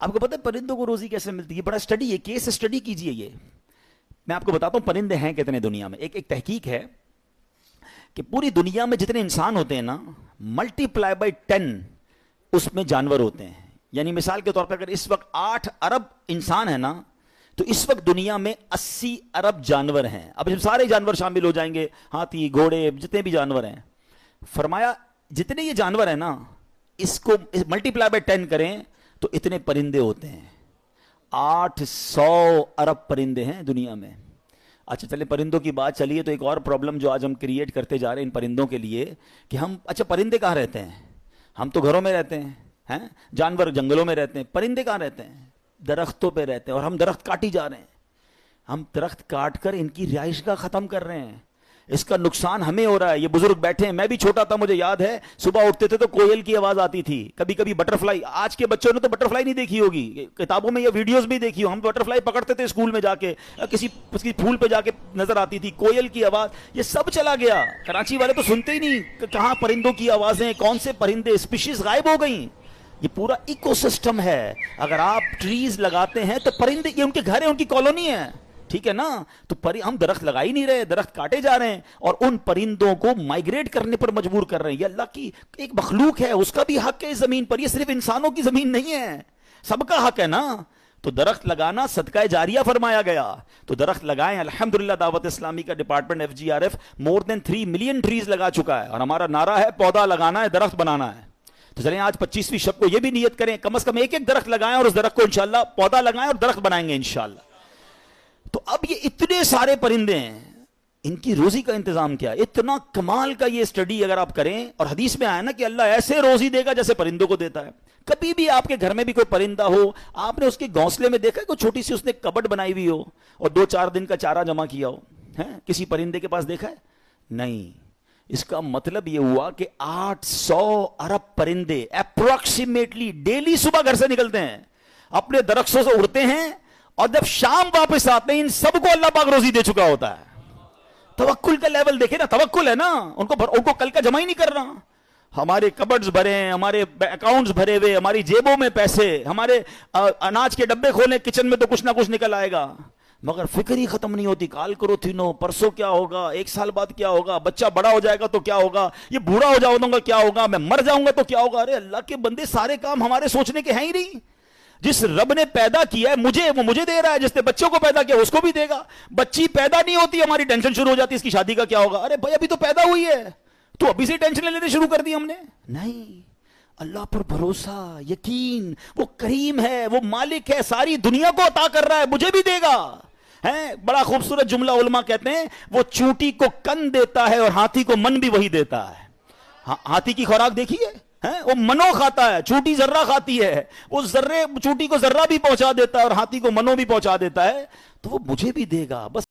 آپ کو پتہ ہے پرندوں کو روزی کیسے ملتی ہے؟ بڑا اسٹڈی ہے، کیس اسٹڈی کیجئے. یہ میں آپ کو بتاتا ہوں پرندے ہیں کتنے دنیا میں. ایک تحقیق ہے کہ پوری دنیا میں جتنے انسان ہوتے ہیں نا، ملٹی پلائی بائی 10 اس میں جانور ہوتے ہیں. یعنی مثال کے طور پر اگر اس وقت 8 ارب انسان ہے نا، تو اس وقت دنیا میں 80 ارب جانور ہیں. اب جب سارے جانور شامل ہو جائیں گے، ہاتھی گھوڑے جتنے بھی جانور ہیں، فرمایا جتنے یہ جانور ہیں نا، اس کو ملٹی پلائی بائی 10 کریں تو اتنے پرندے ہوتے ہیں. 800 ارب پرندے ہیں دنیا میں. اچھا چلے پرندوں کی بات چلیے، تو ایک اور پرابلم جو آج ہم کریٹ کرتے جا رہے ہیں ان پرندوں کے لیے کہ ہم، اچھا پرندے کہاں رہتے ہیں؟ ہم تو گھروں میں رہتے ہیں، جانور جنگلوں میں رہتے ہیں. پرندے کہاں رہتے ہیں؟ درختوں پہ رہتے ہیں. اور ہم درخت کاٹی جا رہے ہیں. ہم درخت کاٹ کر ان کی رہائش گاہ ختم کر رہے ہیں. اس کا نقصان ہمیں ہو رہا ہے. یہ بزرگ بیٹھے ہیں، میں بھی چھوٹا تھا، مجھے یاد ہے صبح اٹھتے تھے تو کوئل کی آواز آتی تھی، کبھی کبھی بٹر فلائی. آج کے بچوں نے تو بٹر فلائی نہیں دیکھی ہوگی، کتابوں میں یا ویڈیوز میں دیکھی ہو. ہم بٹر فلائی پکڑتے تھے اسکول میں جا کے، کسی پھول پہ جا کے نظر آتی تھی. کوئل کی آواز، یہ سب چلا گیا. کراچی والے تو سنتے ہی نہیں کہ کہاں پرندوں کی آوازیں، کون سے پرندے، اسپیشیز غائب ہو گئیں. یہ پورا ایکو سسٹم ہے. اگر آپ ٹریز لگاتے ہیں تو پرندے، یہ ان کے گھر ہیں، ان کی کالونی ہے، ٹھیک ہے نا. تو ہم درخت لگا ہی نہیں رہے، درخت کاٹے جا رہے ہیں اور ان پرندوں کو مائگریٹ کرنے پر مجبور کر رہے ہیں. یہ اللہ کی ایک مخلوق ہے، اس کا بھی حق ہے اس زمین پر. یہ صرف انسانوں کی زمین نہیں ہے، سب کا حق ہے نا. تو درخت لگانا صدقہ جاریہ فرمایا گیا. تو درخت لگائیں. الحمدللہ دعوت اسلامی کا ڈپارٹمنٹ FGRF مور دین 3 ملین ٹریز لگا چکا ہے. اور ہمارا نعرہ ہے پودا لگانا ہے، درخت بنانا ہے. تو چلیں آج 25ویں شب کو یہ بھی نیت کریں، کم از کم ایک درخت لگائیں اور اس درخت کو انشاءاللہ پودا لگائیں اور درخت بنائیں گے انشاءاللہ. تو اب یہ اتنے سارے پرندے ہیں، ان کی روزی کا انتظام کیا ہے؟ اتنا کمال کا یہ سٹڈی اگر آپ کریں، اور حدیث میں آیا نا کہ اللہ ایسے روزی دے گا جیسے پرندوں کو دیتا ہے. کبھی بھی آپ کے گھر میں بھی کوئی پرندہ ہو، آپ نے اس کے گھونسلے میں دیکھا ہے کوئی چھوٹی سی اس نے کبٹ بنائی ہوئی ہو اور 2-4 دن کا چارہ جمع کیا ہو؟ کسی پرندے کے پاس دیکھا ہے؟ نہیں. اس کا مطلب یہ ہوا کہ 800 ارب پرندے اپروکسیمیٹلی ڈیلی صبح گھر سے نکلتے ہیں، اپنے درختوں سے اڑتے ہیں، اور جب شام واپس آتے ہیں ان سب کو اللہ پاک روزی دے چکا ہوتا ہے. توکل کا لیول دیکھیں نا، توکل ہے نا. ان کو کل کا جمع ہی نہیں کر رہا. ہمارے کبڈز بھرے ہیں، ہمارے اکاؤنٹس بھرے ہوئے، ہماری جیبوں میں پیسے، ہمارے اناج کے ڈبے کھولیں کچن میں تو کچھ نہ کچھ نکل آئے گا، مگر فکر ہی ختم نہیں ہوتی. کال کرو تھینو، پرسوں کیا ہوگا، 1 سال بعد کیا ہوگا، بچہ بڑا ہو جائے گا تو کیا ہوگا، یہ بوڑھا ہو جاؤں گا کیا ہوگا، میں مر جاؤں گا تو کیا ہوگا. ارے اللہ کے بندے، سارے کام ہمارے سوچنے کے ہیں ہی نہیں. جس رب نے پیدا کیا ہے مجھے، وہ مجھے دے رہا ہے. جس نے بچوں کو پیدا کیا اس کو بھی دے گا. بچی پیدا نہیں ہوتی، ہماری ٹینشن شروع ہو جاتی ہے اس کی شادی کا کیا ہوگا. ارے بھائی ابھی تو پیدا ہوئی ہے، تو ابھی سے ٹینشن لینے شروع کر دی ہم نے. نہیں، اللہ پر بھروسہ، یقین. وہ کریم ہے، وہ مالک ہے، ساری دنیا کو عطا کر رہا ہے، مجھے بھی دے گا. بڑا خوبصورت جملہ علماء کہتے ہیں، وہ چونٹی کو کن دیتا ہے اور ہاتھی کو من بھی وہی دیتا ہے. ہاتھی کی خوراک دیکھیے، وہ منو کھاتا ہے، چونٹی ذرہ کھاتی ہے. وہ ذرے چونٹی کو ذرہ بھی پہنچا دیتا ہے اور ہاتھی کو منو بھی پہنچا دیتا ہے. تو وہ مجھے بھی دے گا. بس